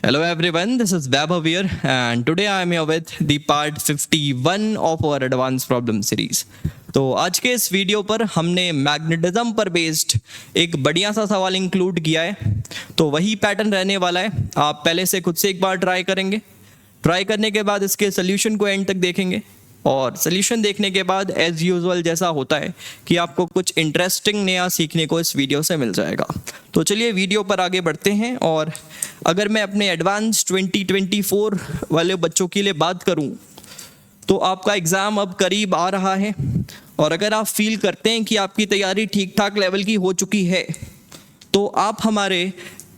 Hello everyone, this is Vaibhav here and today I am here with the part 51 of our advanced problem series. तो आज के इस video पर हमने magnetism पर बेस्ड एक बढ़िया सा सवाल इंक्लूड किया है। तो वही पैटर्न रहने वाला है। आप पहले से खुद से एक बार ट्राई करेंगे, ट्राई करने के बाद इसके सोल्यूशन को एंड तक देखेंगे और सोल्यूशन देखने के बाद एज यूजुअल जैसा होता है कि आपको कुछ इंटरेस्टिंग नया सीखने को इस वीडियो से मिल जाएगा। तो चलिए वीडियो पर आगे बढ़ते हैं। और अगर मैं अपने एडवांस 2024 वाले बच्चों के लिए बात करूं तो आपका एग्ज़ाम अब करीब आ रहा है और अगर आप फील करते हैं कि आपकी तैयारी ठीक ठाक लेवल की हो चुकी है तो आप हमारे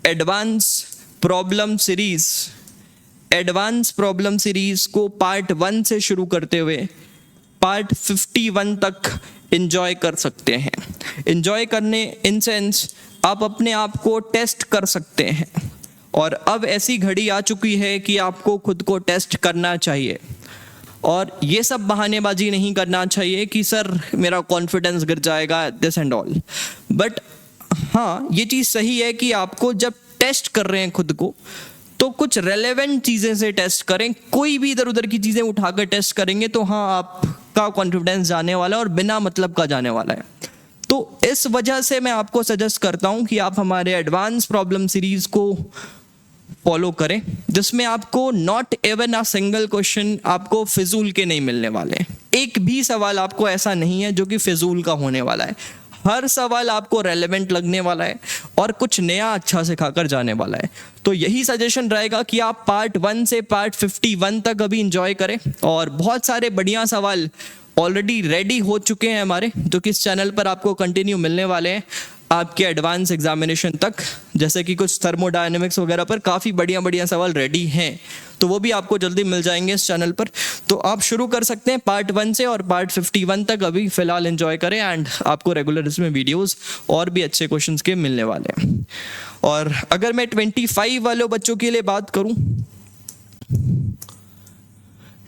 एडवांस प्रॉब्लम सीरीज़ को पार्ट 1 से शुरू करते हुए पार्ट 51 तक एंजॉय कर सकते हैं। एंजॉय करने इन सेंस आप अपने आप को टेस्ट कर सकते हैं और अब ऐसी घड़ी आ चुकी है कि आपको खुद को टेस्ट करना चाहिए और ये सब बहानेबाजी नहीं करना चाहिए कि सर मेरा कॉन्फिडेंस गिर जाएगा दिस एंड ऑल। बट हाँ, ये चीज़ सही है कि आपको जब टेस्ट कर रहे हैं खुद को तो कुछ रेलेवेंट चीज़ें से टेस्ट करें। कोई भी इधर उधर की चीज़ें उठाकर टेस्ट करेंगे तो हाँ आपका कॉन्फिडेंस जाने वाला है और बिना मतलब का जाने वाला है। तो इस वजह से मैं आपको सजेस्ट करता हूँ कि आप हमारे एडवांस प्रॉब्लम सीरीज़ को फॉलो करें जिसमें आपको not even a single question आपको फिजूल के नहीं मिलने वाले। एक भी सवाल आपको ऐसा नहीं है जो कि फिजूल का होने वाला है। हर सवाल आपको रेलेवेंट लगने वाला है और कुछ नया अच्छा सिखाकर जाने वाला है। तो यही सजेशन रहेगा कि आप पार्ट 1 से पार्ट 51 तक अभी इंजॉय करें और बहुत सारे बढ़िया सवाल ऑलरेडी रेडी हो चुके हैं हमारे जो कि इस चैनल पर आपको कंटिन्यू मिलने वाले हैं आपके एडवांस एग्जामिनेशन तक। जैसे कि कुछ थर्मोडायनेमिक्स वगैरह पर काफ़ी बढ़िया सवाल रेडी हैं तो वो भी आपको जल्दी मिल जाएंगे इस चैनल पर। तो आप शुरू कर सकते हैं पार्ट 1 से और पार्ट 51 तक अभी फ़िलहाल एंजॉय करें एंड आपको रेगुलर इसमें वीडियोस और भी अच्छे क्वेश्चंस के मिलने वाले हैं। और अगर मैं 25 वाले बच्चों के लिए बात करूं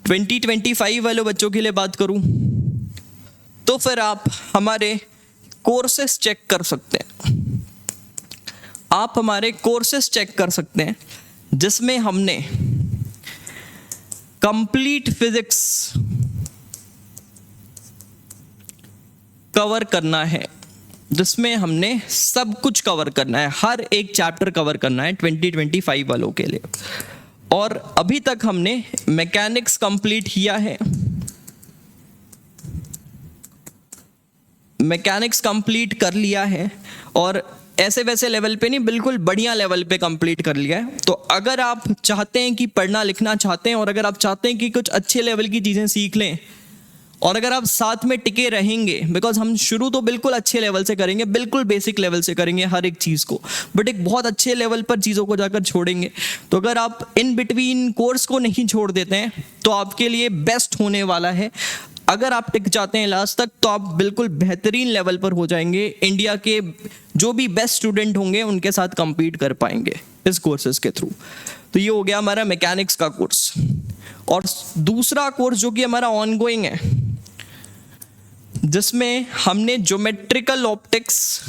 2025 वाले बच्चों के लिए बात करूं तो फिर आप हमारे कोर्सेस चेक कर सकते हैं। आप हमारे कोर्सेस चेक कर सकते हैं जिसमें हमने कंप्लीट फिजिक्स कवर करना है, जिसमें हमने सब कुछ कवर करना है, हर एक चैप्टर कवर करना है 2025 वालों के लिए। और अभी तक हमने मैकेनिक्स कंप्लीट किया है, मैकेनिक्स कंप्लीट कर लिया है और ऐसे वैसे लेवल पे नहीं, बिल्कुल बढ़िया लेवल पे कंप्लीट कर लिया है। तो अगर आप चाहते हैं कि पढ़ना लिखना चाहते हैं और अगर आप चाहते हैं कि कुछ अच्छे लेवल की चीज़ें सीख लें और अगर आप साथ में टिके रहेंगे, बिकॉज हम शुरू तो बिल्कुल अच्छे लेवल से करेंगे, बिल्कुल बेसिक लेवल से करेंगे हर एक चीज़ को, बट एक बहुत अच्छे लेवल पर चीज़ों को जाकर छोड़ेंगे। तो अगर आप इन बिटवीन कोर्स को नहीं छोड़ देते हैं तो आपके लिए बेस्ट होने वाला है। अगर आप टिक जाते हैं लास्ट तक तो आप बिल्कुल बेहतरीन लेवल पर हो जाएंगे, इंडिया के जो भी बेस्ट स्टूडेंट होंगे उनके साथ compete कर पाएंगे इस कोर्सेज के थ्रू। तो ये हो गया हमारा मैकेनिक्स का कोर्स। और दूसरा कोर्स जो कि हमारा ऑनगोइंग है जिसमें हमने ज्योमेट्रिकल ऑप्टिक्स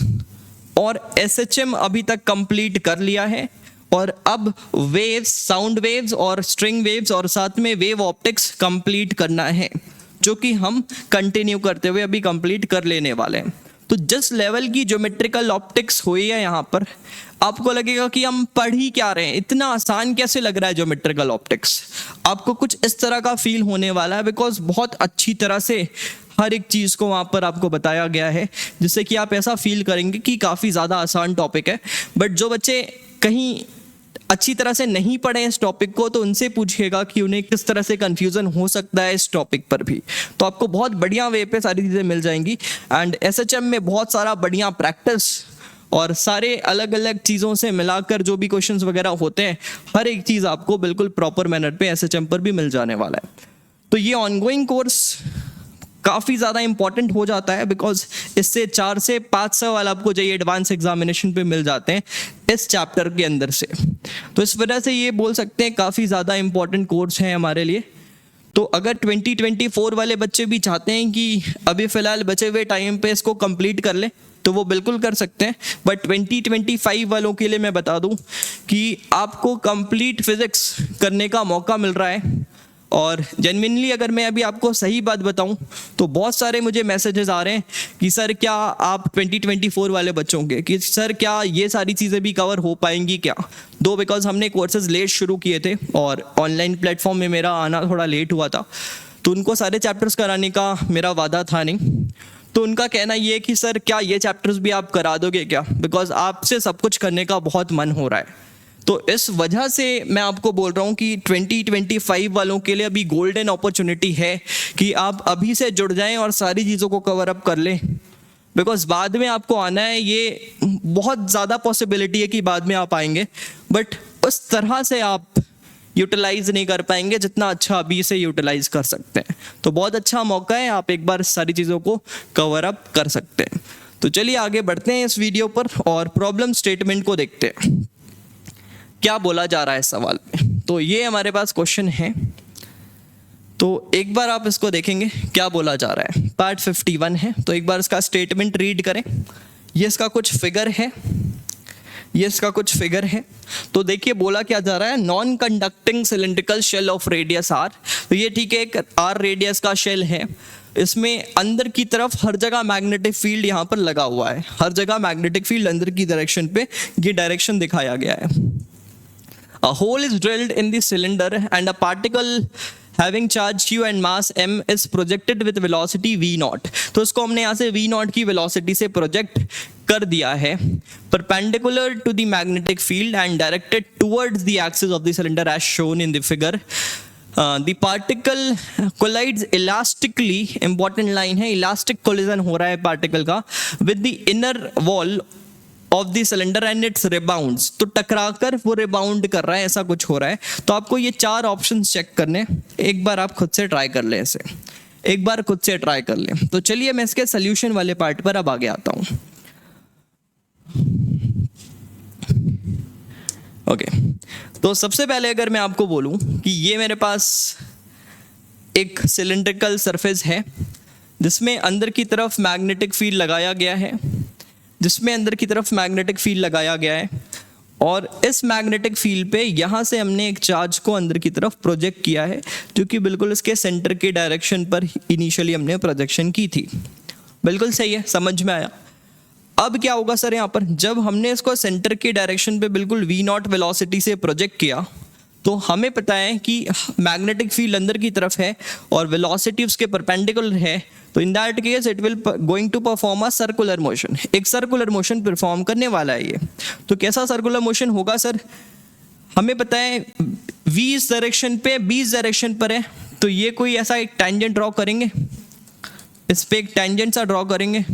और SHM अभी तक कंप्लीट कर लिया है और अब वेव्स, साउंड वेव्स और स्ट्रिंग वेव्स और साथ में वेव ऑप्टिक्स कंप्लीट करना है जो कि हम कंटिन्यू करते हुए अभी कंप्लीट कर लेने वाले हैं। तो जिस लेवल की ज्योमेट्रिकल ऑप्टिक्स हुई है यहाँ पर आपको लगेगा कि हम पढ़ ही क्या रहे हैं, इतना आसान कैसे लग रहा है ज्योमेट्रिकल ऑप्टिक्स। आपको कुछ इस तरह का फील होने वाला है बिकॉज बहुत अच्छी तरह से हर एक चीज़ को वहाँ पर आपको बताया गया है जिससे कि आप ऐसा फील करेंगे कि काफ़ी ज़्यादा आसान टॉपिक है। बट जो बच्चे कहीं अच्छी तरह से नहीं पढ़े इस टॉपिक को तो उनसे पूछिएगा कि उन्हें किस तरह से कंफ्यूजन हो सकता है इस टॉपिक पर भी। तो आपको बहुत बढ़िया वे पे सारी चीज़ें मिल जाएंगी एंड SHM में बहुत सारा बढ़िया प्रैक्टिस और सारे अलग अलग चीज़ों से मिलाकर जो भी क्वेश्चंस वगैरह होते हैं हर एक चीज़ आपको बिल्कुल प्रॉपर मैनर पे SHM पर भी मिल जाने वाला है। तो ये ऑनगोइंग कोर्स काफ़ी ज़्यादा इंपॉर्टेंट हो जाता है बिकॉज इससे 4 से 5 सवाल आपको चाहिए एडवांस एग्जामिनेशन पे मिल जाते हैं इस चैप्टर के अंदर से। तो इस वजह से ये बोल सकते हैं काफ़ी ज़्यादा इंपॉर्टेंट कोर्स है हमारे लिए। तो अगर 2024 वाले बच्चे भी चाहते हैं कि अभी फ़िलहाल बचे हुए टाइम पे इसको कंप्लीट कर लें तो वो बिल्कुल कर सकते हैं। बट 2025 वालों के लिए मैं बता दूं कि आपको कंप्लीट फिजिक्स करने का मौका मिल रहा है। और जेन्युइनली अगर मैं अभी आपको सही बात बताऊं तो बहुत सारे मुझे मैसेजेस आ रहे हैं कि सर क्या आप 2024 वाले बच्चों के, कि सर क्या ये सारी चीज़ें भी कवर हो पाएंगी क्या। दो बिकॉज हमने कोर्सेज लेट शुरू किए थे और ऑनलाइन प्लेटफॉर्म में मेरा आना थोड़ा लेट हुआ था, तो उनको सारे चैप्टर्स कराने का मेरा वादा था नहीं। तो उनका कहना ये है कि सर क्या ये चैप्टर्स भी आप करा दोगे क्या, बिकॉज आपसे सब कुछ करने का बहुत मन हो रहा है। तो इस वजह से मैं आपको बोल रहा हूँ कि 2025 वालों के लिए अभी गोल्डन अपॉर्चुनिटी है कि आप अभी से जुड़ जाएं और सारी चीज़ों को कवर अप कर लें, बिकॉज बाद में आपको आना है। ये बहुत ज़्यादा पॉसिबिलिटी है कि बाद में आप आएंगे, बट उस तरह से आप यूटिलाइज नहीं कर पाएंगे जितना अच्छा अभी से यूटिलाइज कर सकते हैं। तो बहुत अच्छा मौका है, आप एक बार सारी चीज़ों को कवर अप कर सकते हैं। तो चलिए आगे बढ़ते हैं इस वीडियो पर और प्रॉब्लम स्टेटमेंट को देखते हैं क्या बोला जा रहा है सवाल में। तो ये हमारे पास क्वेश्चन है, तो एक बार आप इसको देखेंगे क्या बोला जा रहा है। पार्ट 51 है, तो एक बार इसका स्टेटमेंट रीड करें। ये इसका कुछ फिगर है, ये इसका कुछ फिगर है। तो देखिए बोला क्या जा रहा है, non conducting cylindrical shell of radius R. तो ये ठीक है, एक आर रेडियस का शेल है, इसमें अंदर की तरफ हर जगह मैग्नेटिक फील्ड यहाँ पर लगा हुआ है, हर जगह मैग्नेटिक फील्ड अंदर की डायरेक्शन पे, ये डायरेक्शन दिखाया गया है। A hole is drilled in the cylinder and a particle having charge q and mass m is projected with velocity v naught। तो इसको हमने यहाँ से v naught की velocity से प्रोजेक्ट कर दिया है perpendicular to the magnetic field and directed towards the axis of the cylinder as shown in the figure। the particle collides elastically, important line है, elastic collision हो रहा है particle का with the inner wall of the cylinder and it's rebounds. तो टकराकर वो rebound कर रहा है, ऐसा कुछ हो रहा है। तो आपको ये चार ऑप्शंस चेक करने, एक बार आप खुद से ट्राई कर लें, इसे एक बार खुद से ट्राई कर लें। तो चलिए मैं इसके सोल्यूशन वाले पार्ट पर अब आगे आता हूं। ओके, तो सबसे पहले अगर मैं आपको बोलूं कि ये मेरे पास एक सिलिंड्रिकल सरफेस है जिसमें अंदर की तरफ मैग्नेटिक फील्ड लगाया गया है, जिसमें अंदर की तरफ मैग्नेटिक फील्ड लगाया गया है, और इस मैग्नेटिक फील्ड पे यहाँ से हमने एक चार्ज को अंदर की तरफ प्रोजेक्ट किया है, जो कि बिल्कुल इसके सेंटर के डायरेक्शन पर इनिशियली हमने प्रोजेक्शन की थी। बिल्कुल सही है, समझ में आया। अब क्या होगा सर, यहाँ पर जब हमने इसको सेंटर के डायरेक्शन पे बिल्कुल v नॉट वेलोसिटी से प्रोजेक्ट किया, तो हमें पता है कि मैग्नेटिक फील्ड अंदर की तरफ है और वेलोसिटी उसके परपेंडिकुलर है। तो in that case it will going to perform a circular motion, एक सर्कुलर मोशन परफॉर्म करने वाला है ये। तो कैसा सर्कुलर मोशन होगा सर, हमें पता है v इस डायरेक्शन पे, b इस डायरेक्शन पर है, तो ये कोई ऐसा एक टेंजेंट ड्रॉ करेंगे, इस पे एक टेंजेंट सा ड्रॉ करेंगे,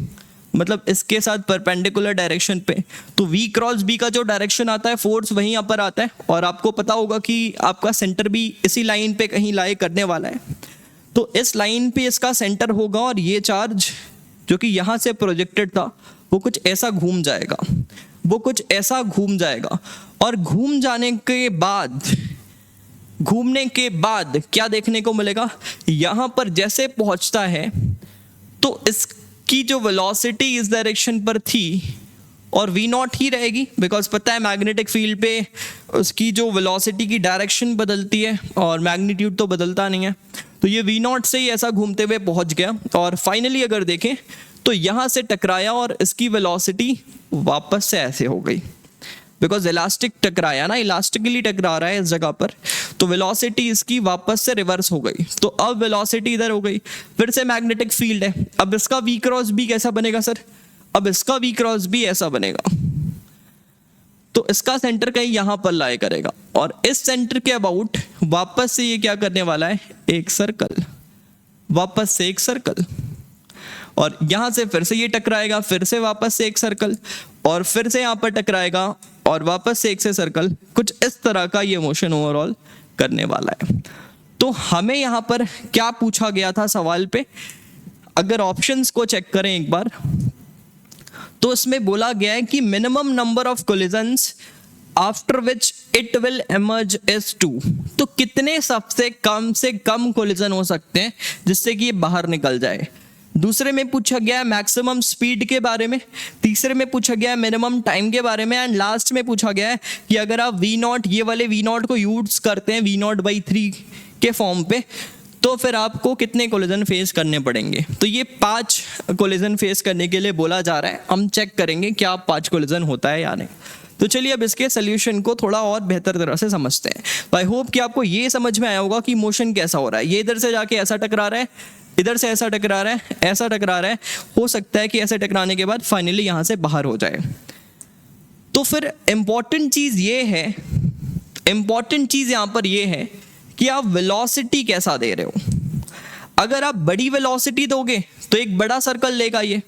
मतलब इसके साथ परपेंडिकुलर डायरेक्शन पे। तो v क्रॉस b का जो डायरेक्शन आता है, फोर्स वहीं यहाँ पर आता है, और आपको पता होगा कि आपका सेंटर भी इसी लाइन पे कहीं लाई करने वाला है। तो इस लाइन पे इसका सेंटर होगा, और ये चार्ज जो कि यहाँ से प्रोजेक्टेड था वो कुछ ऐसा घूम जाएगा, वो कुछ ऐसा घूम जाएगा, और घूम जाने के बाद, घूमने के बाद क्या देखने को मिलेगा, यहाँ पर जैसे पहुँचता है तो इसकी जो वेलोसिटी इस डायरेक्शन पर थी और v नॉट ही रहेगी, बिकॉज पता है मैग्नेटिक फील्ड पे उसकी जो वेलोसिटी की डायरेक्शन बदलती है और मैग्नीट्यूड तो बदलता नहीं है। तो ये v नॉट से ही ऐसा घूमते हुए पहुंच गया, और फाइनली अगर देखें तो यहाँ से टकराया और इसकी वेलोसिटी वापस से ऐसे हो गई, बिकॉज इलास्टिक टकराया ना, इलास्टिकली टकरा रहा है इस जगह पर, तो वेलोसिटी इसकी वापस से रिवर्स हो गई। तो अब वेलोसिटी इधर हो गई, फिर से मैग्नेटिक फील्ड है, अब इसका v क्रॉस b कैसा बनेगा सर, अब इसका v क्रॉस b ऐसा बनेगा। तो इसका सेंटर कहीं यहाँ पर लाए करेगा, और इस सेंटर के अबाउट वापस से ये क्या करने वाला है, एक सर्कल, वापस से एक सर्कल, और यहाँ से फिर से ये टकराएगा, फिर से वापस से एक सर्कल, और फिर से यहाँ पर टकराएगा और वापस से एक से सर्कल। कुछ इस तरह का ये मोशन ओवरऑल करने वाला है। तो हमें यहाँ पर क्या पूछा गया था सवाल पे, अगर ऑप्शंस को चेक करें एक बार, तो इसमें बोला गया है कि minimum number of collisions after which it will emerge is 2। तो कितने सबसे कम कोलिजन हो सकते हैं जिससे कि ये बाहर निकल जाए। दूसरे में पूछा गया है मैक्सिमम स्पीड के बारे में, तीसरे में पूछा गया है मिनिमम टाइम के बारे में, एंड लास्ट में पूछा गया है कि अगर आप वी नॉट, ये वाले वी नॉट को यूज करते हैं वी नॉट बाई 3 के फॉर्म पे, तो फिर आपको कितने कोलिजन फेस करने पड़ेंगे। तो ये 5 कोलिजन फेस करने के लिए बोला जा रहा है। हम चेक करेंगे क्या 5 कोलिजन होता है या नहीं। तो चलिए अब इसके सोल्यूशन को थोड़ा और बेहतर तरह से समझते हैं। तो आई होप कि आपको ये समझ में आया होगा कि मोशन कैसा हो रहा है। ये इधर से जाके ऐसा टकरा रहा है, इधर से ऐसा टकरा रहा है, ऐसा टकरा रहा है, हो सकता है कि ऐसे टकराने के बाद फाइनली यहाँ से बाहर हो जाए। तो फिर इंपॉर्टेंट चीज़ ये है, इंपॉर्टेंट चीज़ यहाँ पर ये है कि आप वेलोसिटी कैसा दे रहे हो। अगर आप बड़ी वेलोसिटी दोगे तो एक बड़ा सर्कल लेगा ये।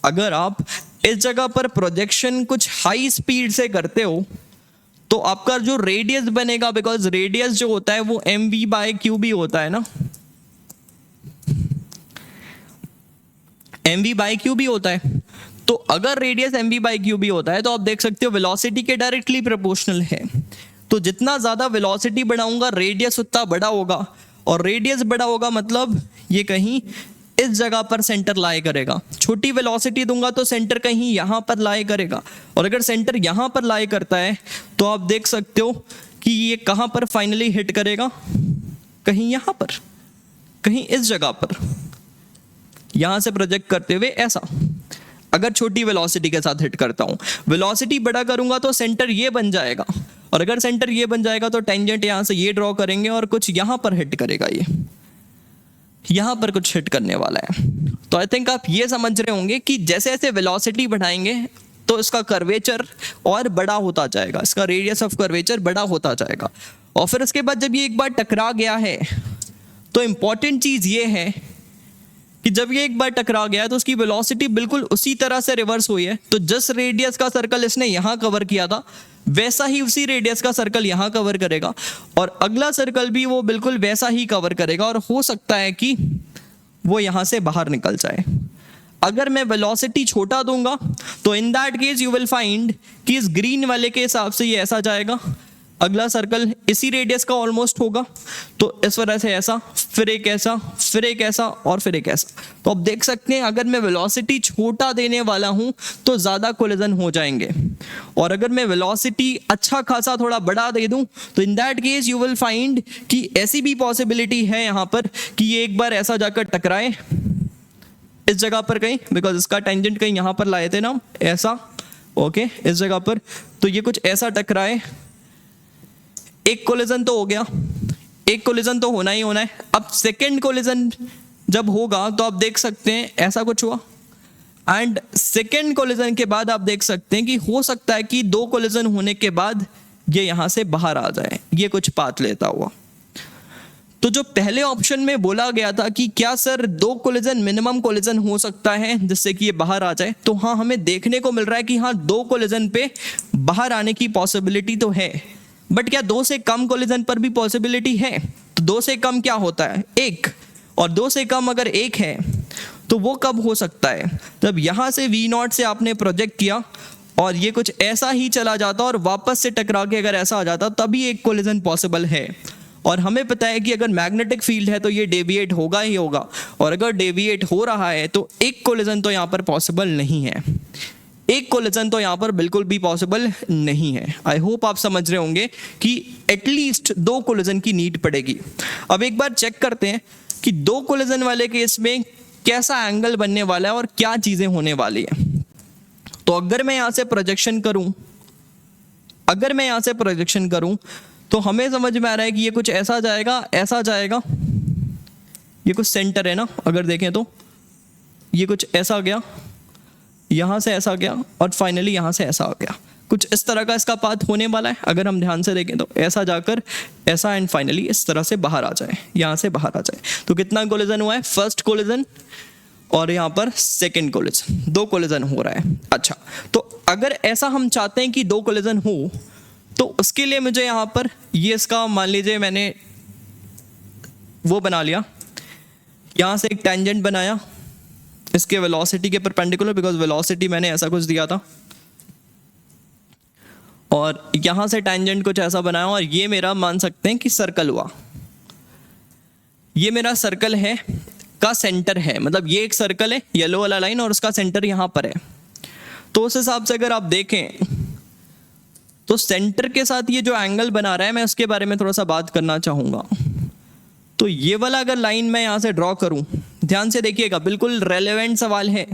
अगर आप इस जगह पर प्रोजेक्शन कुछ हाई स्पीड से करते हो तो आपका जो रेडियस बनेगा, बिकॉज रेडियस जो होता है वो mv/q भी होता है ना, mv/q भी होता है। तो अगर रेडियस mv/q भी होता है तो आप देख सकते हो वेलोसिटी के डायरेक्टली प्रोपोर्शनल है। तो जितना ज़्यादा वेलोसिटी बढ़ाऊंगा रेडियस उतना बड़ा होगा, और रेडियस बड़ा होगा मतलब ये कहीं इस जगह पर सेंटर लाई करेगा। छोटी वेलोसिटी दूंगा तो सेंटर कहीं यहाँ पर लाई करेगा, और अगर सेंटर यहाँ पर लाई करता है तो आप देख सकते हो कि ये कहाँ पर फाइनली हिट करेगा, कहीं यहाँ पर, कहीं इस जगह पर, यहाँ से प्रोजेक्ट करते हुए ऐसा। अगर छोटी वेलोसिटी के साथ हिट करता हूँ, वेलोसिटी बड़ा करूंगा तो सेंटर ये बन जाएगा, और अगर सेंटर ये बन जाएगा तो टेंजेंट यहाँ से ये ड्रॉ करेंगे और कुछ यहाँ पर हिट करेगा, ये यहाँ पर कुछ हिट करने वाला है। तो आई थिंक आप ये समझ रहे होंगे कि जैसे जैसे वेलोसिटी बढ़ाएंगे तो इसका कर्वेचर और बड़ा होता जाएगा, इसका रेडियस ऑफ कर्वेचर बड़ा होता जाएगा। और फिर उसके बाद जब ये एक बार टकरा गया है तो इंपॉर्टेंट चीज़ ये है कि जब ये एक बार टकरा गया तो उसकी वेलोसिटी बिल्कुल उसी तरह से रिवर्स हुई है। तो जिस रेडियस का सर्कल इसने यहाँ कवर किया था वैसा ही उसी रेडियस का सर्कल यहाँ कवर करेगा, और अगला सर्कल भी वो बिल्कुल वैसा ही कवर करेगा, और हो सकता है कि वो यहाँ से बाहर निकल जाए। अगर मैं वेलोसिटी छोटा दूंगा तो in that case you will find कि इस ग्रीन वाले के हिसाब से ये ऐसा जाएगा, अगला सर्कल इसी रेडियस का ऑलमोस्ट होगा, तो इस वजह से ऐसा, फिर एक ऐसा, फिर एक ऐसा, और फिर एक ऐसा। तो आप देख सकते हैं अगर मैं वेलोसिटी छोटा देने वाला हूं तो ज़्यादा कोलिजन हो जाएंगे, और अगर मैं वेलोसिटी अच्छा खासा थोड़ा बड़ा दे दूं तो in that case you will find कि ऐसी भी पॉसिबिलिटी है यहाँ पर कि ये एक बार ऐसा जाकर टकराए इस जगह पर कहीं, बिकॉज इसका टेंजेंट कहीं यहाँ पर लाए थे ना, ऐसा, ओके, इस जगह पर, तो ये कुछ ऐसा टकराए। एक कोलिजन तो हो गया, एक कोलिजन तो होना ही होना है। अब सेकेंड कोलिजन जब होगा तो आप देख सकते हैं ऐसा कुछ हुआ, एंड सेकेंड कोलिजन के बाद आप देख सकते हैं कि हो सकता है कि 2 कोलिजन होने के बाद ये यहाँ से बाहर आ जाए, ये कुछ पाथ लेता हुआ। तो जो पहले ऑप्शन में बोला गया था कि क्या सर 2 कोलिजन मिनिमम कोलिजन हो सकता है जिससे कि ये बाहर आ जाए, तो हाँ, हमें देखने को मिल रहा है कि हाँ 2 कोलिजन पे बाहर आने की पॉसिबिलिटी तो है, बट क्या 2 से कम कोलिजन पर भी पॉसिबिलिटी है? तो 2 से कम क्या होता है? 1, और 2 से कम अगर 1 है तो वो कब हो सकता है? जब यहाँ से V0 से आपने प्रोजेक्ट किया और ये कुछ ऐसा ही चला जाता और वापस से टकरा के अगर ऐसा आ जाता, तभी एक कोलिजन पॉसिबल है। और हमें पता है कि अगर मैग्नेटिक फील्ड है तो ये डेविएट होगा ही होगा, और अगर डेविएट हो रहा है तो एक कोलिजन तो यहाँ पर पॉसिबल नहीं है, एक कोलिजन तो यहाँ पर बिल्कुल भी पॉसिबल नहीं है। आई होप आप समझ रहे होंगे कि एटलीस्ट 2 कोलिजन की नीड पड़ेगी। अब एक बार चेक करते हैं कि 2 कोलिजन वाले केस में कैसा एंगल बनने वाला है और क्या चीज़ें होने वाली है। तो अगर मैं यहाँ से प्रोजेक्शन करूँ, अगर मैं यहाँ से प्रोजेक्शन करूँ तो हमें समझ में आ रहा है कि ये कुछ ऐसा जाएगा, ऐसा जाएगा, ये कुछ सेंटर है ना, अगर देखें तो ये कुछ ऐसा गया, यहाँ से ऐसा गया, और फाइनली यहाँ से ऐसा आ गया। कुछ इस तरह का इसका पाथ होने वाला है। अगर हम ध्यान से देखें तो ऐसा जाकर ऐसा, एंड फाइनली इस तरह से बाहर आ जाए, यहाँ से बाहर आ जाए। तो कितना कोलिजन हुआ है? फर्स्ट कोलिजन, और यहाँ पर सेकंड कोलिजन, 2 कोलिजन हो रहा है। अच्छा, तो अगर ऐसा हम चाहते हैं कि 2 कोलिजन हो तो उसके लिए मुझे यहाँ पर ये इसका, मान लीजिए मैंने वो बना लिया, यहाँ से एक टेंजेंट बनाया इसके वेलोसिटी के परपेंडिकुलर, बिकॉज वेलोसिटी मैंने ऐसा कुछ दिया था, और यहाँ से टेंजेंट कुछ ऐसा बनाया, और ये मेरा मान सकते हैं कि सर्कल हुआ। ये मेरा सर्कल है, का सेंटर है, मतलब ये एक सर्कल है येलो वाला लाइन और उसका सेंटर यहाँ पर है। तो उस हिसाब से अगर आप देखें तो सेंटर के साथ ये जो एंगल बना रहा है, मैं उसके बारे में थोड़ा सा बात करना चाहूँगा। तो ये वाला अगर लाइन मैं यहाँ से ड्रॉ करूँ, ध्यान से देखिएगा, बिल्कुल रेलेवेंट सवाल है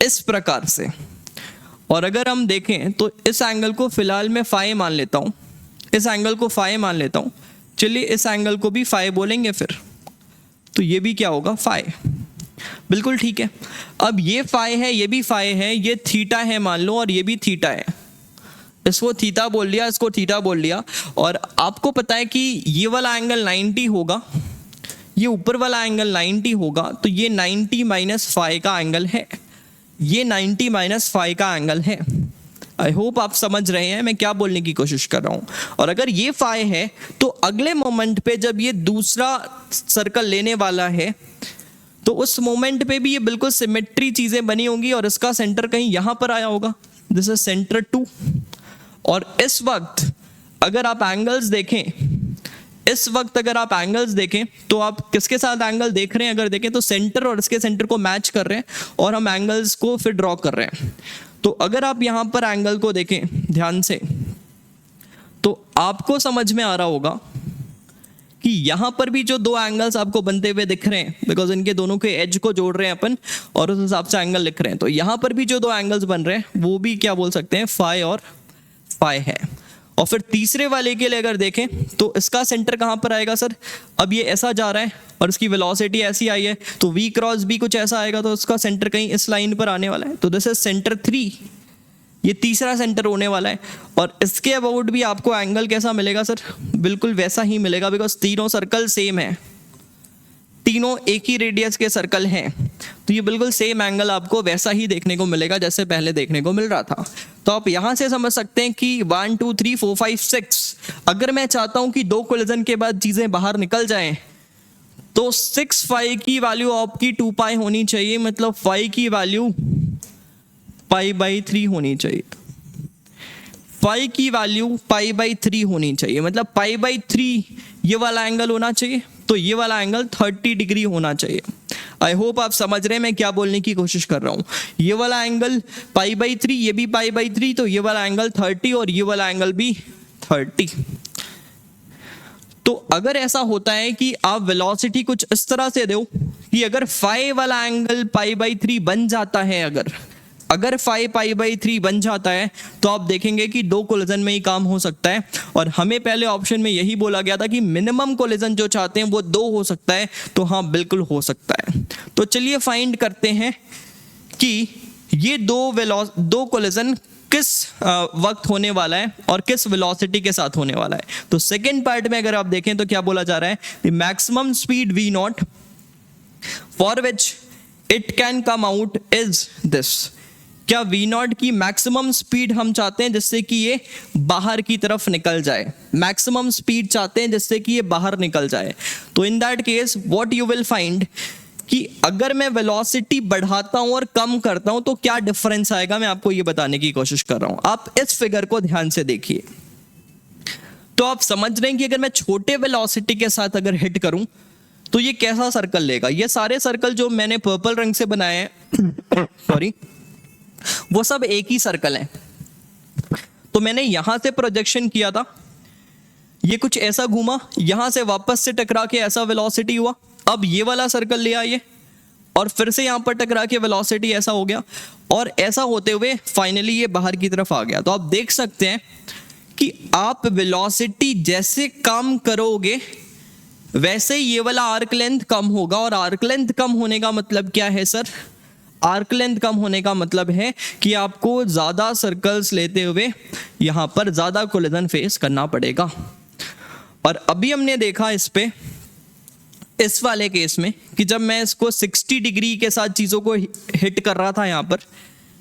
इस प्रकार से। और अगर हम देखें तो इस एंगल को फिलहाल मैं फाई मान लेता हूँ, इस एंगल को फाई मान लेता हूँ, चलिए इस एंगल को भी फाई बोलेंगे फिर, तो ये भी क्या होगा, फाई। बिल्कुल ठीक है। अब ये फाई है, ये भी फाई है, ये थीटा है मान लो और ये भी थीटा है, इसको थीटा बोल लिया, इसको थीटा बोल लिया। और आपको पता है कि ये वाला एंगल 90 होगा, ये ऊपर वाला एंगल 90 होगा, तो ये 90 माइनस फाई का एंगल है, ये 90 माइनस फाई का एंगल है। आई होप आप समझ रहे हैं मैं क्या बोलने की कोशिश कर रहा हूँ। और अगर ये फाई है तो अगले मोमेंट पे जब ये दूसरा सर्कल लेने वाला है तो उस मोमेंट पे भी ये बिल्कुल सिमेट्री चीज़ें बनी होंगी और इसका सेंटर कहीं यहाँ पर आया होगा, दिस इज सेंटर 2। और इस वक्त अगर आप एंगल्स देखें, इस वक्त अगर आप एंगल्स देखें तो आप किसके साथ एंगल देख रहे हैं, अगर देखें तो सेंटर और इसके सेंटर को मैच कर रहे हैं और हम एंगल्स को फिर ड्रॉ कर रहे हैं। तो अगर आप यहाँ पर एंगल को देखें ध्यान से तो आपको समझ में आ रहा होगा कि यहाँ पर भी जो दो एंगल्स आपको बनते हुए दिख रहे हैं, बिकॉज इनके दोनों के एज को जोड़ रहे हैं अपन और उस हिसाब से एंगल लिख रहे हैं, तो यहाँ पर भी जो दो एंगल्स बन रहे हैं वो भी क्या बोल सकते हैं, फाई और फाई है। और फिर तीसरे वाले के लिए अगर देखें तो इसका सेंटर कहाँ पर आएगा सर, अब ये ऐसा जा रहा है और इसकी वेलोसिटी ऐसी आई है तो v क्रॉस b कुछ ऐसा आएगा, तो इसका सेंटर कहीं इस लाइन पर आने वाला है, तो दिस इज सेंटर 3, ये तीसरा सेंटर होने वाला है। और इसके अबाउट भी आपको एंगल कैसा मिलेगा सर, बिल्कुल वैसा ही मिलेगा, बिकॉज तीनों सर्कल सेम है, तीनों एक ही रेडियस के सर्कल हैं, तो ये बिल्कुल सेम एंगल आपको वैसा ही देखने को मिलेगा जैसे पहले देखने को मिल रहा था। तो आप यहाँ से समझ सकते हैं कि 1 2 3 4 5 6, अगर मैं चाहता हूँ कि दो कोलिजन के बाद चीज़ें बाहर निकल जाएं तो 6 फाई की वैल्यू आपकी 2 पाई होनी चाहिए, मतलब फाई की वैल्यू π/3 होनी चाहिए, फाई की वैल्यू π/3 होनी चाहिए, मतलब π/3 ये वाला एंगल होना चाहिए, तो ये वाला एंगल 30 डिग्री होना चाहिए। आई होप आप समझ रहे हैं मैं क्या बोलने की कोशिश कर रहा हूँ। ये वाला एंगल π/3, ये भी π/3, तो ये वाला एंगल 30 और ये वाला एंगल भी 30। तो अगर ऐसा होता है कि आप वेलोसिटी कुछ इस तरह से दो कि अगर फाई वाला एंगल π/3 बन जाता है, अगर फाई π/3 बन जाता है तो आप देखेंगे कि दो कोलिजन में ही काम हो सकता है। और हमें पहले ऑप्शन में यही बोला गया था कि मिनिमम कोलिजन जो चाहते हैं वो 2 हो सकता है, तो हाँ बिल्कुल हो सकता है। तो चलिए फाइंड करते हैं कि ये दो कोलिजन किस वक्त होने वाला है और किस वेलोसिटी के साथ होने वाला है। तो सेकेंड पार्ट में अगर आप देखें तो क्या बोला जा रहा है, the maximum speed v0 for which it can come out is this. क्या v0 की मैक्सिमम स्पीड हम चाहते हैं जिससे कि ये बाहर की तरफ निकल जाए, मैक्सिमम स्पीड चाहते हैं जिससे कि ये बाहर निकल जाए। तो in that case what you will find कि अगर मैं वेलोसिटी बढ़ाता हूं और कम करता हूं तो क्या डिफरेंस आएगा, मैं आपको ये बताने की कोशिश कर रहा हूं। आप इस फिगर को ध्यान से देखिए तो आप समझ रहे हैं कि अगर मैं छोटे वेलोसिटी के साथ अगर हिट करूं तो ये कैसा सर्कल लेगा। ये सारे सर्कल जो मैंने पर्पल रंग से बनाए हैं सॉरी, वो सब एक ही सर्कल है। तो मैंने यहां से प्रोजेक्शन किया था, ये कुछ ऐसा घूमा, यहां से वापस से टकरा के ऐसा वेलोसिटी हुआ, अब ये वाला सर्कल ले आइए और फिर से यहां पर टकरा के वेलोसिटी ऐसा हो गया और ऐसा होते हुए फाइनली ये बाहर की तरफ आ गया। तो आप देख सकते हैं कि आप वेलोसिटी जैसे कम करोगे वैसे ये वाला आर्क लेंथ कम होगा। और आर्क लेंथ कम होने का मतलब क्या है सर, आर्क लेंथ कम होने का मतलब है कि आपको ज़्यादा सर्कल्स लेते हुए यहाँ पर ज़्यादा कोलिजन फेस करना पड़ेगा। और अभी हमने देखा इस वाले केस में कि जब मैं इसको 60 डिग्री के साथ चीज़ों को हिट कर रहा था, यहाँ पर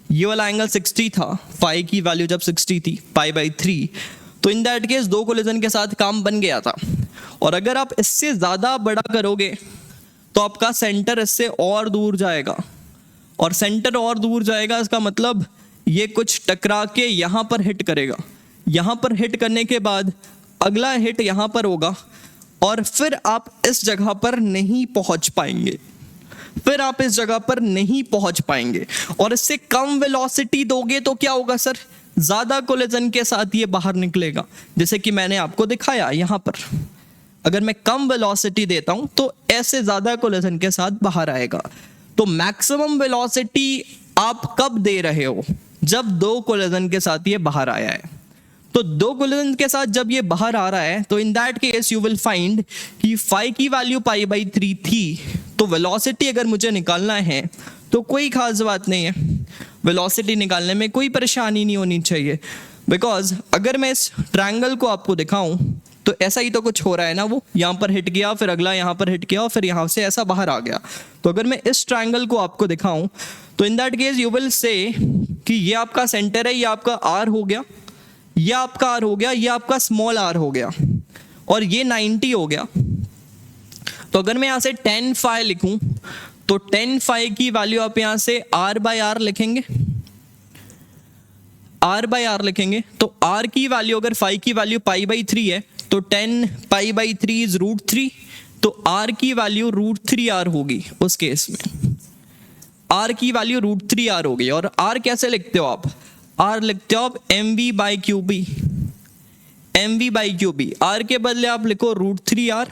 ये वाला एंगल 60 था, फाई की वैल्यू जब 60 थी π/3, तो इन दैट केस दो कोलिजन के साथ काम बन गया था। और अगर आप इससे ज़्यादा बड़ा करोगे तो आपका सेंटर इससे और दूर जाएगा, और सेंटर और दूर जाएगा इसका मतलब ये कुछ टकरा के यहाँ पर हिट करेगा, यहाँ पर हिट करने के बाद अगला हिट यहाँ पर होगा और फिर आप इस जगह पर नहीं पहुंच पाएंगे, फिर आप इस जगह पर नहीं पहुंच पाएंगे। और इससे कम वेलोसिटी दोगे तो क्या होगा सर, ज्यादा कोलिजन के साथ ये बाहर निकलेगा, जैसे कि मैंने आपको दिखाया यहाँ पर। अगर मैं कम वेलोसिटी देता हूं तो ऐसे ज्यादा कोलिजन के साथ बाहर आएगा। तो मैक्सिमम वेलोसिटी आप कब दे रहे हो, जब दो कोलिजन के साथ ये बाहर आया है। तो दो कोलिजन के साथ जब ये बाहर आ रहा है तो in that case you will find कि फाई की वैल्यू π/3 थी। तो वेलोसिटी अगर मुझे निकालना है तो कोई खास बात नहीं है, वेलोसिटी निकालने में कोई परेशानी नहीं होनी चाहिए। बिकॉज अगर मैं इस ट्रायंगल को आपको दिखाऊं तो ऐसा ही तो कुछ हो रहा है ना, वो यहाँ पर हिट गया, फिर अगला यहाँ पर हिट किया और फिर यहाँ से ऐसा बाहर आ गया। तो अगर मैं इस ट्रायंगल को आपको दिखाऊं तो in that case you will say कि ये आपका सेंटर है, ये आपका आर हो गया, ये आपका आर हो गया, ये आपका स्मॉल आर हो गया और ये 90 हो गया। तो अगर मैं यहाँ से 10 फाई लिखूं तो 10 फाई की वैल्यू आप यहाँ से r/r लिखेंगे, r/r लिखेंगे। तो r की वैल्यू, अगर फाई की वैल्यू π/3 है तो 10 π/3 इज √3, तो r की वैल्यू √3r होगी उस केस में, r की वैल्यू √3r होगी। और r कैसे लिखते हो आप, r लिखते हो आप mv/qb, mv/qb। r के बदले आप लिखो √3r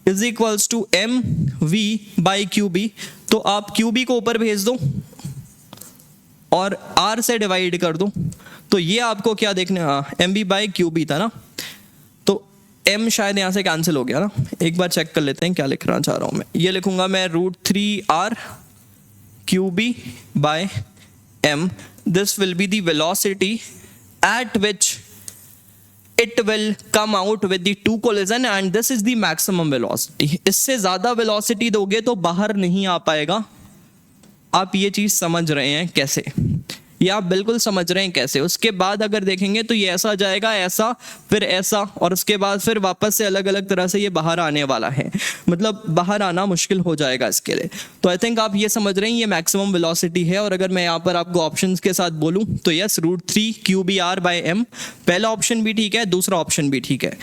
is equals to mv/qb। तो आप qb को ऊपर भेज दो और r से डिवाइड कर दो, तो ये आपको क्या देखने, mv/qb था ना, तो m शायद यहाँ से कैंसिल हो गया ना। एक बार चेक कर लेते हैं क्या लिखना चाह रहा हूँ मैं। ये लिखूंगा मैं √3r qb/m। This will be the velocity at which it will come out with the two collision and this is the maximum velocity। इससे ज़्यादा velocity दोगे तो बाहर नहीं आ पाएगा। आप ये चीज़ समझ रहे हैं कैसे, ये आप बिल्कुल समझ रहे हैं कैसे। उसके बाद अगर देखेंगे तो ये ऐसा जाएगा, ऐसा, फिर ऐसा, और उसके बाद फिर वापस से अलग अलग तरह से ये बाहर आने वाला है, मतलब बाहर आना मुश्किल हो जाएगा इसके लिए। तो आई थिंक आप ये समझ रहे हैं ये मैक्सिमम वेलोसिटी है। और अगर मैं यहाँ पर आपको ऑप्शंस के साथ बोलूँ तो यस, √3qbr/m पहला ऑप्शन भी ठीक है, दूसरा ऑप्शन भी ठीक है।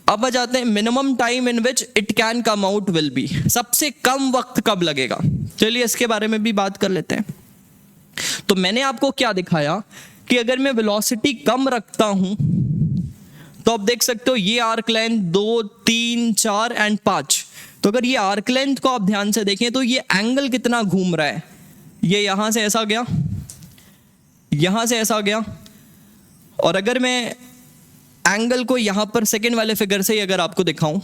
अब आ जाते हैं minimum time in which it can come out will be, सबसे कम वक्त कब लगेगा। चलिए इसके बारे में भी बात कर लेते हैं। तो मैंने आपको क्या दिखाया कि अगर मैं वेलोसिटी कम रखता हूं तो आप देख सकते हो ये आर्क लेंथ 2, 3, 4 एंड 5। तो अगर ये आर्क लेंथ को आप ध्यान से देखें तो ये एंगल कितना घूम रहा है, ये यहां से ऐसा गया, यहां से ऐसा गया। और अगर मैं एंगल को यहां पर सेकेंड वाले फिगर से ही अगर आपको दिखाऊं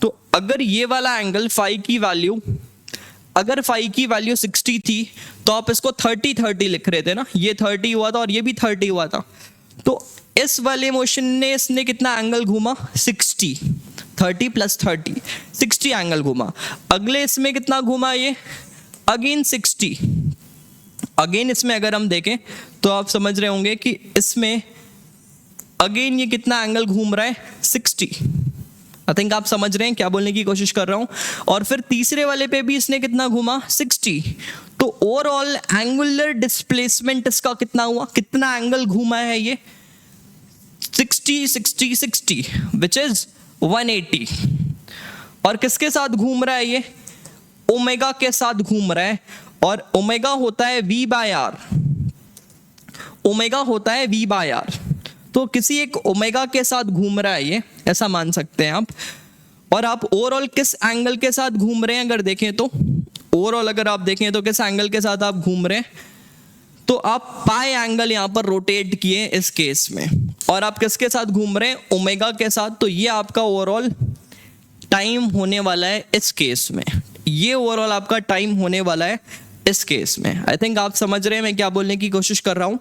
तो अगर ये वाला एंगल फाई की वैल्यू, अगर फाई की वैल्यू 60 थी तो आप इसको 30 लिख रहे थे ना, ये 30 हुआ था और ये भी 30 हुआ था। तो इस वाले मोशन ने इसने कितना एंगल घूमा, 60, 30 + 30, 60 एंगल घूमा। अगले इसमें कितना घूमा, ये अगेन 60। अगेन इसमें अगर हम देखें तो आप समझ रहे होंगे कि इसमें अगेन ये कितना एंगल घूम रहा है, 60। आई थिंक आप समझ रहे हैं क्या बोलने की कोशिश कर रहा हूं। और फिर तीसरे वाले पे भी इसने कितना घूमा, 60। तो ओवरऑल एंगुलर डिस्प्लेसमेंट इसका कितना हुआ, कितना एंगल घूमा है ये, 60 60 60 विच इज 180। और किसके साथ घूम रहा है ये, ओमेगा के साथ घूम रहा है। और ओमेगा होता है v/r, ओमेगा होता है v/r। तो किसी एक ओमेगा के साथ घूम रहा है ये, ऐसा मान सकते हैं आप। और आप ओवरऑल किस एंगल के साथ घूम रहे हैं अगर देखें तो, ओवरऑल अगर आप देखें तो किस एंगल के साथ आप घूम रहे हैं, तो आप पाई एंगल यहाँ पर रोटेट किए इस केस में। और आप किसके साथ घूम रहे हैं, ओमेगा के साथ। तो ये आपका ओवरऑल टाइम होने वाला है इस केस में, ये ओवरऑल आपका टाइम होने वाला है इस केस में। आई थिंक आप समझ रहे हैं मैं क्या बोलने की कोशिश कर रहा हूँ।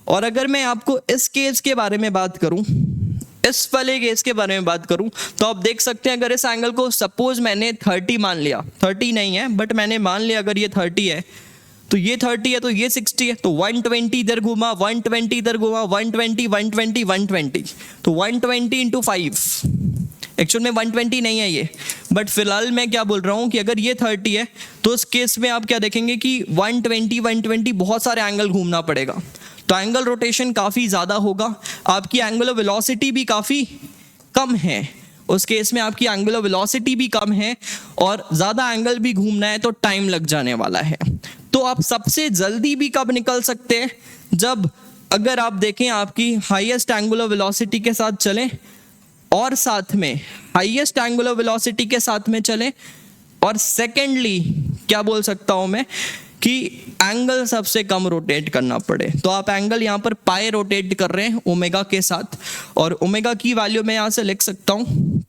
और अगर मैं आपको इस केस के बारे में बात करूं, इस वाले केस के बारे में बात करूं, तो आप देख सकते हैं अगर इस एंगल को सपोज मैंने 30 मान लिया, 30 नहीं है बट मैंने मान लिया अगर ये 30 है तो ये 30 है तो ये 60 है, तो 120 इधर घूमा, 120 इधर घूमा, 120 120 120, तो 120 इंटू 5। एक्चुअल में 120 नहीं है ये, बट फिलहाल मैं क्या बोल रहा हूँ कि अगर ये 30 है तो इस केस में आप क्या देखेंगे कि 120 बहुत सारे एंगल घूमना पड़ेगा। तो एंगल रोटेशन काफ़ी ज़्यादा होगा, आपकी एंगुलर वेलोसिटी भी काफ़ी कम है। उस केस में आपकी एंगुलर वेलोसिटी भी कम है और ज़्यादा एंगल भी घूमना है तो टाइम लग जाने वाला है। तो आप सबसे जल्दी भी कब निकल सकते हैं, जब अगर आप देखें आपकी हाईएस्ट एंगुलर वेलोसिटी के साथ चलें और साथ में हाईएस्ट एंगुलर वेलोसिटी के साथ में चलें, और सेकेंडली क्या बोल सकता हूं मैं कि एंगल सबसे कम रोटेट करना पड़े। तो आप एंगल यहाँ पर पाई रोटेट कर रहे हैं ओमेगा के साथ, और ओमेगा की वैल्यू मैं यहाँ से लिख सकता हूँ,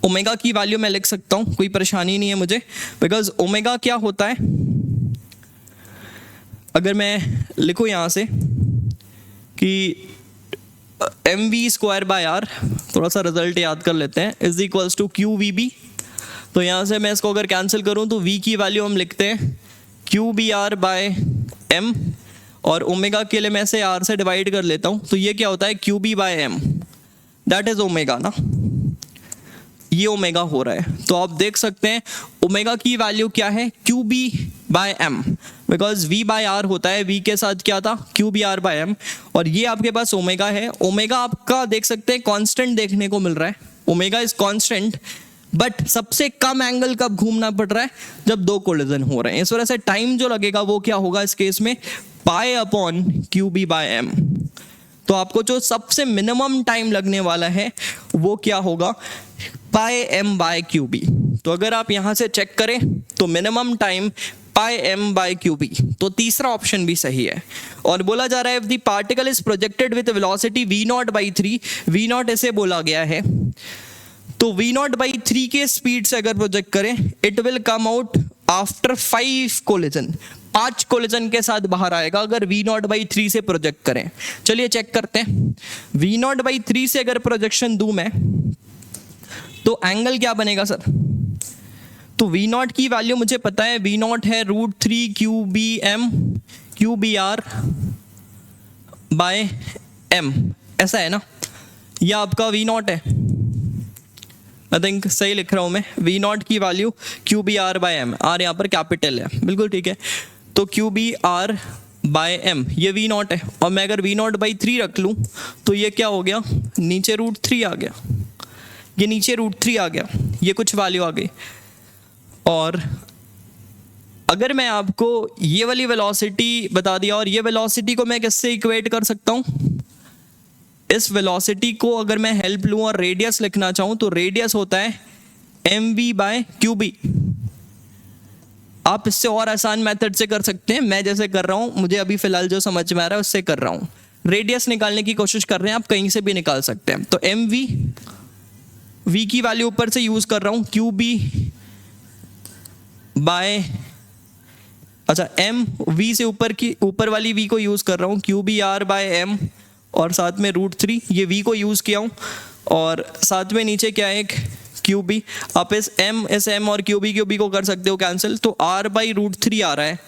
ओमेगा की वैल्यू मैं लिख सकता हूँ, कोई परेशानी नहीं है मुझे, बिकॉज ओमेगा क्या होता है, अगर मैं लिखूँ यहाँ से कि mv²/r, थोड़ा सा रिजल्ट याद कर लेते हैं, इज इक्वल्स टू QVB। तो यहाँ से मैं इसको अगर कैंसिल करूँ तो v की वैल्यू हम लिखते हैं QBr/m, और ओमेगा के लिए मैं इसे r से डिवाइड कर लेता हूँ, तो ये क्या होता है QB/m, दैट इज ओमेगा ना, ये ओमेगा हो रहा है। तो आप देख सकते हैं ओमेगा की वैल्यू क्या है QB/m, बिकॉज V/r होता है, V के साथ क्या था QBr/m, और ये आपके पास ओमेगा है। ओमेगा आपका देख सकते हैं कांस्टेंट देखने को मिल रहा है, ओमेगा इज कांस्टेंट, बट सबसे कम एंगल कब घूमना पड़ रहा है, जब दो कोलिजन हो रहे हैं। इस वजह से टाइम जो लगेगा वो क्या होगा इस केस में π/QB/m। तो आपको जो सबसे मिनिमम टाइम लगने वाला है वो क्या होगा πm/QB। तो अगर आप यहां से चेक करें तो मिनिमम टाइम πm/QB, तो तीसरा ऑप्शन भी सही है। और बोला जा रहा है if the particle is projected with velocity v0/3, v0 ऐसे बोला गया है, तो v0/3 के स्पीड से अगर प्रोजेक्ट करें it will come out after 5 collision, 5 collision के साथ बाहर आएगा अगर v0/3 से प्रोजेक्ट करें। चलिए चेक करते हैं, v0/3 से अगर प्रोजेक्शन दूं मैं तो एंगल क्या बनेगा सर, तो v0 की वैल्यू मुझे पता है, v0 है √3 QBr/m, ऐसा है ना, यह आपका v0 है, आई थिंक सही लिख रहा हूं मैं, v0 की वैल्यू QBr/m, r यहाँ पर कैपिटल है, बिल्कुल ठीक है। तो QBr/m ये v0 है, और मैं अगर v0/3 रख लूँ तो ये क्या हो गया, नीचे √3 आ गया, ये नीचे √3 आ गया, ये कुछ वैल्यू आ गई। और अगर मैं आपको ये वाली वेलोसिटी बता दिया, और ये वेलोसिटी को मैं किससे इक्वेट कर सकता हूँ, इस वेलोसिटी को अगर मैं हेल्प लूँ और रेडियस लिखना चाहूँ तो रेडियस होता है mv/QB। आप इससे और आसान मेथड से कर सकते हैं, मैं जैसे कर रहा हूँ, मुझे अभी फिलहाल जो समझ में आ रहा है उससे कर रहा हूँ। रेडियस निकालने की कोशिश कर रहे हैं, आप कहीं से भी निकाल सकते हैं। तो mv, v की वैल्यू ऊपर से यूज कर रहा हूँ, अच्छा m, v से ऊपर वाली v को यूज कर रहा हूँ, QBr/m, और साथ में √3 ये v को यूज किया हूँ, और साथ में नीचे क्या है एक QB। आप इस m और QB को कर सकते हो कैंसिल, तो r/√3 आ रहा है,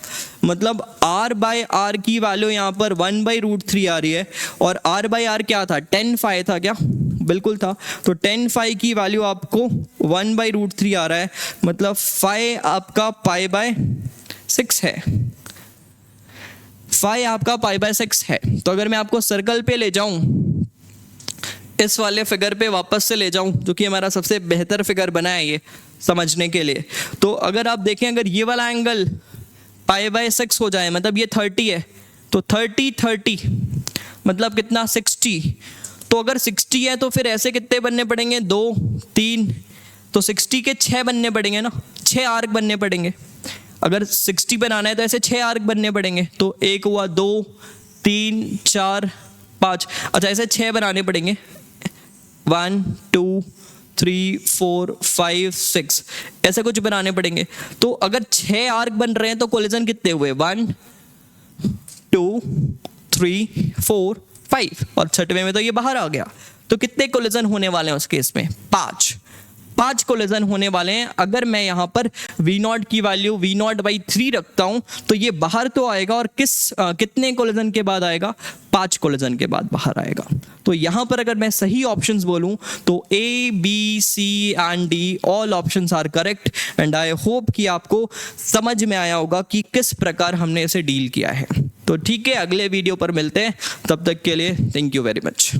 मतलब r/r की वैल्यू यहाँ पर 1/√3 आ रही है, और r/r क्या था 10φ था क्या, बिल्कुल था, तो 10φ की वैल्यू आपको 1/√3 आ रहा है, मतलब φ आपका π/6 है, फाई आपका π/6 है। तो अगर मैं आपको सर्कल पे ले जाऊं, इस वाले फिगर पे वापस से ले जाऊं, जो कि हमारा सबसे बेहतर फिगर बना है ये समझने के लिए, तो अगर आप देखें अगर ये वाला एंगल π/6 हो जाए, मतलब ये 30 है, तो 30 मतलब कितना 60, तो अगर 60 है तो फिर ऐसे कितने बनने पड़ेंगे, 2 3, तो 60 के 6 बनने पड़ेंगे ना, 6 आर्क बनने पड़ेंगे। अगर 60 बनाना है तो ऐसे 6 आर्क बनने पड़ेंगे, तो एक हुआ, 2 3 4 5, अच्छा ऐसे 6 बनाने पड़ेंगे, 1 2 3 4 5 6, ऐसे कुछ बनाने पड़ेंगे। तो अगर 6 आर्क बन रहे हैं तो कोलिजन कितने हुए, 1 2 3 4 5, और छठवें में तो ये बाहर आ गया। तो कितने कोलिजन होने वाले हैं उस केस में, 5 कोलिजन होने वाले हैं। अगर मैं यहाँ पर v0 की वैल्यू v0/3 रखता हूँ तो ये बाहर तो आएगा, और कितने कोलिजन के बाद आएगा, 5 कोलिजन के बाद बाहर आएगा। तो यहाँ पर अगर मैं सही ऑप्शंस बोलूँ तो A, B, C and D all options are correct, and I hope कि आपको समझ में आया होगा कि किस प्रकार हमने इसे डील किया है। तो ठीक है, अगले वीडियो पर मिलते हैं, तब तक के लिए थैंक यू वेरी मच।